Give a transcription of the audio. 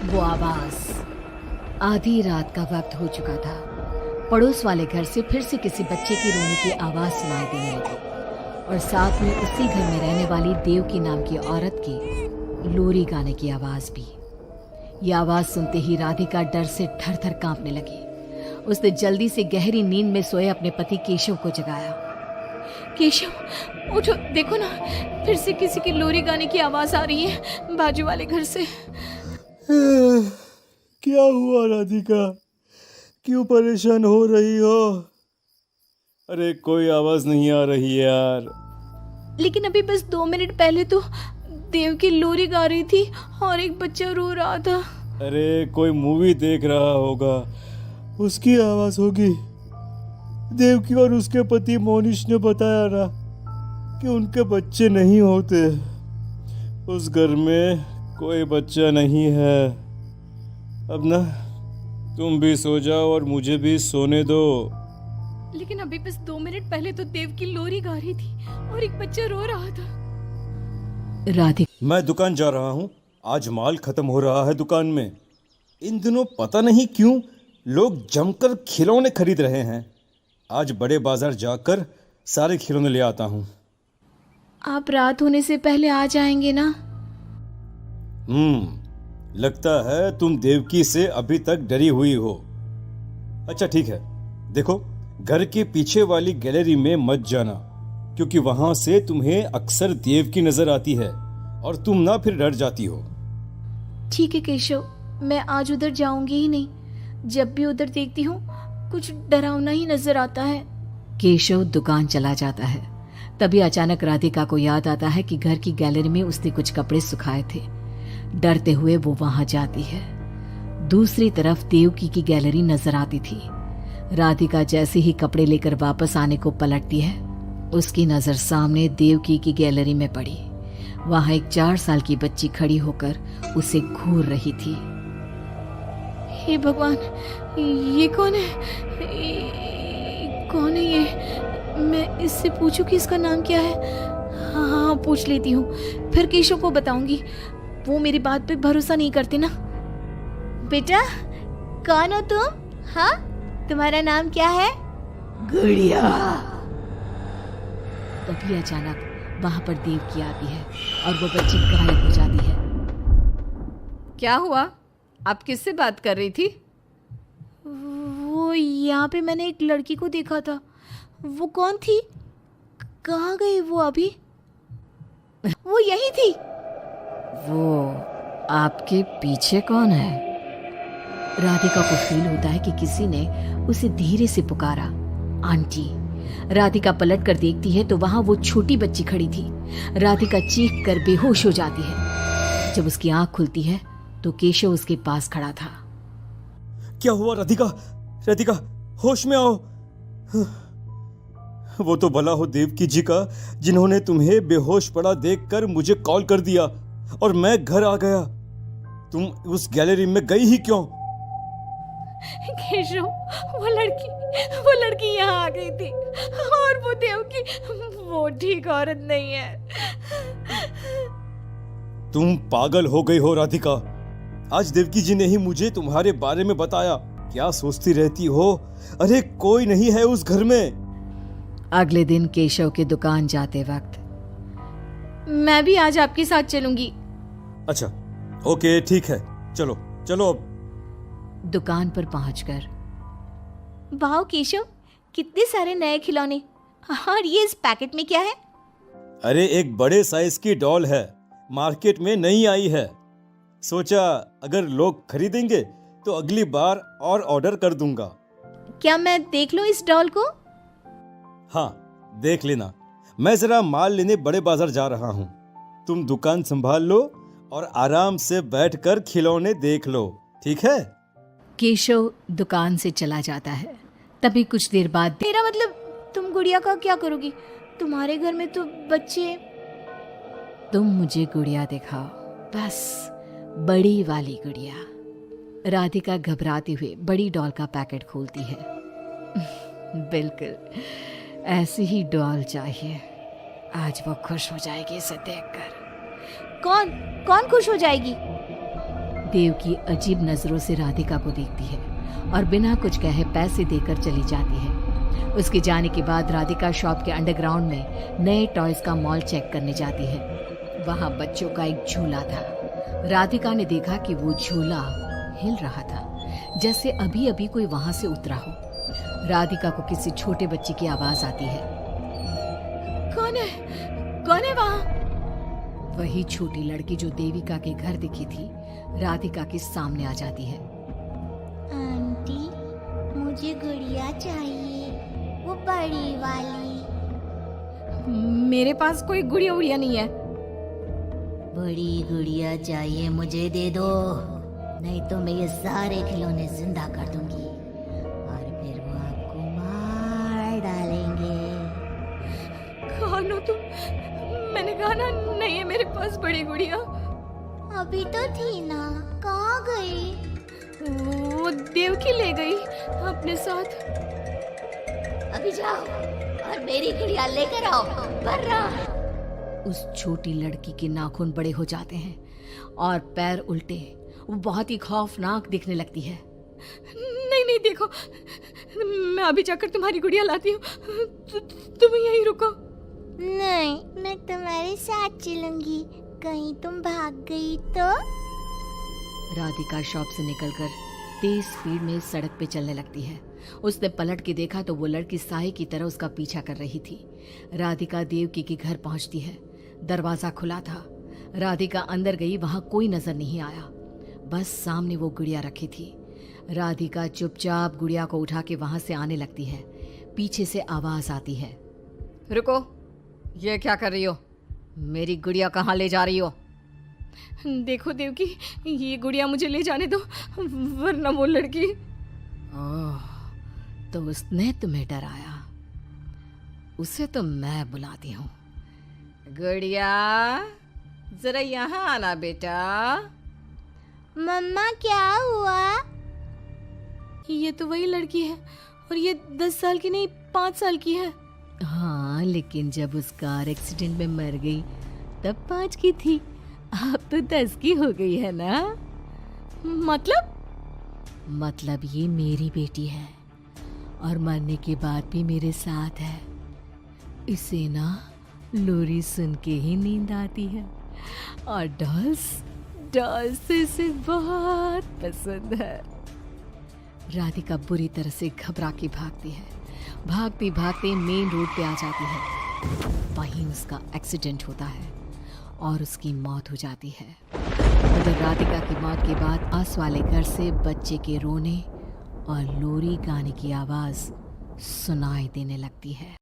वो आवाज। आधी रात का वक्त हो चुका था। पड़ोस वाले घर से फिर से किसी बच्चे की रोने की आवाज सुनाई देने लगी और साथ में उसी घर में रहने वाली देवकी नाम की औरत की लोरी गाने की आवाज भी। ये आवाज सुनते ही राधिका डर से थर थर कांपने लगी। उसने जल्दी से गहरी नींद में सोए अपने पति केशव को जगाया। केशव उठो, देखो ना, फिर से किसी की लोरी गाने की आवाज आ रही है बाजू वाले घर से। क्या हुआ राधिका, क्यों परेशान हो रही हो? अरे कोई आवाज नहीं आ रही है यार। लेकिन अभी बस 2 मिनट पहले तो देव की लोरी गा रही थी और एक बच्चा रो रहा था। अरे कोई मूवी देख रहा होगा, उसकी आवाज होगी। देवकी और उसके पति मोनिश ने बताया ना कि उनके बच्चे नहीं होते। उस घर में कोई बच्चा नहीं है। अब ना तुम भी सो जाओ और मुझे भी सोने दो। लेकिन अभी बस 2 मिनट पहले तो देव की लोरी गा रही थी और एक बच्चा रो रहा था। राधिका, मैं दुकान जा रहा हूँ, आज माल खत्म हो रहा है दुकान में। इन दिनों पता नहीं क्यों लोग जमकर खिलौने खरीद रहे हैं। आज बड़े बाजार जाकर सारे खिलौने ले आता हूँ। आप रात होने से पहले आ जाएंगे ना? लगता है तुम देवकी से अभी तक डरी हुई हो। अच्छा ठीक है, देखो घर के पीछे वाली गैलरी में मत जाना, क्योंकि वहां से तुम्हें अक्सर देवकी नजर आती है और तुम ना फिर डर जाती हो। ठीक है केशव, मैं आज उधर जाऊंगी ही नहीं। जब भी उधर देखती हूँ कुछ डरावना ही नजर आता है। केशव दुकान चला जाता है। तभी अचानक राधिका को याद आता है कि घर की गैलरी में उसने कुछ कपड़े सुखाए थे। डरते हुए वो वहां जाती है। दूसरी तरफ देवकी की गैलरी नजर आती थी। राधिका जैसे ही कपड़े लेकर वापस आने को पलटती है, उसकी नजर सामने देवकी की गैलरी में पड़ी। वहां एक 4 साल की बच्ची खड़ी होकर उसे घूर रही थी। हे भगवान, ये कौन है? कौन है ये? मैं इससे पूछूं कि इसका नाम क्या है? हाँ, पूछ लेती हूँ, फिर केशव को बताऊंगी। वो मेरी बात पे भरोसा नहीं करते ना। बेटा, कौन हो तुम? हाँ, तुम्हारा नाम क्या है? गुड़िया। तभी अचानक वहां पर देवकी आती है और वो बच्ची गायब हो जाती है। क्या हुआ? आप किससे बात कर रही थी? वो यहाँ पे मैंने एक लड़की को देखा था। वो कौन थी? कहाँ गई वो अभी? वो यही थी। वो आपके पीछे कौन है? राधिका को फील होता है कि किसी ने उसे धीरे से पुकारा, आंटी। राधिका पलट कर देखती है तो वहां वो छोटी बच्ची खड़ी थी। राधिका चीख कर बेहोश हो जाती है। जब उसकी आंख खुलती है तो केशव उसके पास खड़ा था। क्या हुआ राधिका? राधिका, होश में आओ। वो तो भला हो देवकी जी का, जिन्होंने तुम्हें बेहोश पड़ा देखकर मुझे कॉल कर दिया और मैं घर आ गया। तुम उस गैलरी में गई ही क्यों? केशव, वो लड़की यहाँ आ गई थी और वो देवकी, वो ठीक औरत नहीं है। तुम पागल हो गई हो राधिका। आज देवकी जी ने ही मुझे तुम्हारे बारे में बताया। क्या सोचती रहती हो? अरे कोई नहीं है उस घर में। अगले दिन केशव की दुकान जाते वक्त, मैं भी आज आपके साथ चलूंगी। अच्छा ओके ठीक है, चलो चलो। अब दुकान पर पहुंचकर, वाह केशव, कितने सारे नए खिलौने। और ये इस पैकेट में क्या है? अरे एक बड़े साइज की डॉल है, मार्केट में नहीं आई है। सोचा अगर लोग खरीदेंगे तो अगली बार और ऑर्डर कर दूंगा। क्या मैं देख लूं इस डॉल को? हाँ देख लेना। मैं जरा माल लेने बड़े बाजार जा रहा हूँ। तुम दुकान संभाल लो और आराम से बैठकर खिलौने देख लो, ठीक है? केशव दुकान से चला जाता है। तभी कुछ देर बाद, मेरा मतलब तुम गुड़िया का क्या करोगी? तुम्हारे घर में तो बच्चे। तुम मुझे गुड़िया दिखाओ, बस बड़ी वाली गुड़िया। राधिका घबराते हुए बड़ी डॉल का पैकेट खोलती है। बिल्कुल ऐसी ही डॉल चाहिए। आज वो खुश हो जाएगी इसे देखकर। कौन खुश हो जाएगी? देवकी अजीब नजरों से राधिका को देखती है और बिना कुछ कहे पैसे देकर चली जाती है। उसके जाने के बाद राधिका शॉप के अंडरग्राउंड में नए टॉयज का मॉल चेक करने जाती है। वहां बच्चों का एक झूला था। राधिका ने देखा कि वो झूला हिल रहा था, जैसे अभी अभी कोई वहां से उतरा हो। राधिका को किसी छोटे बच्चे की आवाज आती है। कौन है वहां? वही छोटी लड़की जो देविका के घर दिखी थी राधिका के सामने आ जाती है। आंटी, मुझे गुड़िया चाहिए, वो बड़ी वाली। मेरे पास कोई गुड़िया उड़िया नहीं है। बड़ी गुड़िया चाहिए, मुझे दे दो, नहीं तो मैं ये सारे खिलौने जिंदा कर दूंगी और फिर वो आपको मार डालेंगे। कौन हो तुम? मैंने कहा ना नहीं है मेरे पास बड़ी गुड़िया। अभी तो थी ना, कहाँ गई? वो देवकी ले गई अपने साथ। अभी जाओ और मेरी गुड़िया लेकर आओ, वरना। उस छोटी लड़की के नाखून बड़े हो जाते हैं और पैर उल्टे, वो बहुत ही खौफनाक दिखने लगती है। नहीं देखो, मैं अभी जाकर तुम्हारी गुड़िया लाती हूँ। तुम यहीं रुको। नहीं, मैं तुम्हारे साथ चलूंगी, कहीं तुम भाग गई तो। राधिका शॉप से निकलकर तेज स्पीड में सड़क पे चलने लगती है। उसने पलट के देखा तो वो लड़की साए की तरह उसका पीछा कर रही थी। राधिका देवकी के घर पहुंचती है। दरवाजा खुला था। राधिका अंदर गई, वहां कोई नजर नहीं आया, बस सामने वो गुड़िया रखी थी। राधिका चुपचाप गुड़िया को उठा के वहां से आने लगती है। पीछे से आवाज आती है, रुको, ये क्या कर रही हो? मेरी गुड़िया कहाँ ले जा रही हो? देखो देवकी, ये गुड़िया मुझे ले जाने दो, वरना वो लड़की। ओह, तो उसने तुम्हें डराया। उसे तो मैं बुलाती हूँ। गुड़िया, जरा यहाँ आना बेटा। मम्मा, क्या हुआ? ये तो वही लड़की है और ये 10 साल की नहीं 5 साल की है। हाँ, लेकिन जब उस कार एक्सीडेंट में मर गई तब 5 की थी, अब तो 10 की हो गई है ना। मतलब ये मेरी बेटी है और मरने के बाद भी मेरे साथ है। इसे ना लोरी सुन के ही नींद आती है और डॉल्स इसे बहुत पसंद है। राधिका बुरी तरह से घबरा के भागती है। भागते भागते मेन रोड पे आ जाती है। वहीं उसका एक्सीडेंट होता है और उसकी मौत हो जाती है। उधर राधिका की मौत के बाद आस वाले घर से बच्चे के रोने और लोरी गाने की आवाज सुनाई देने लगती है।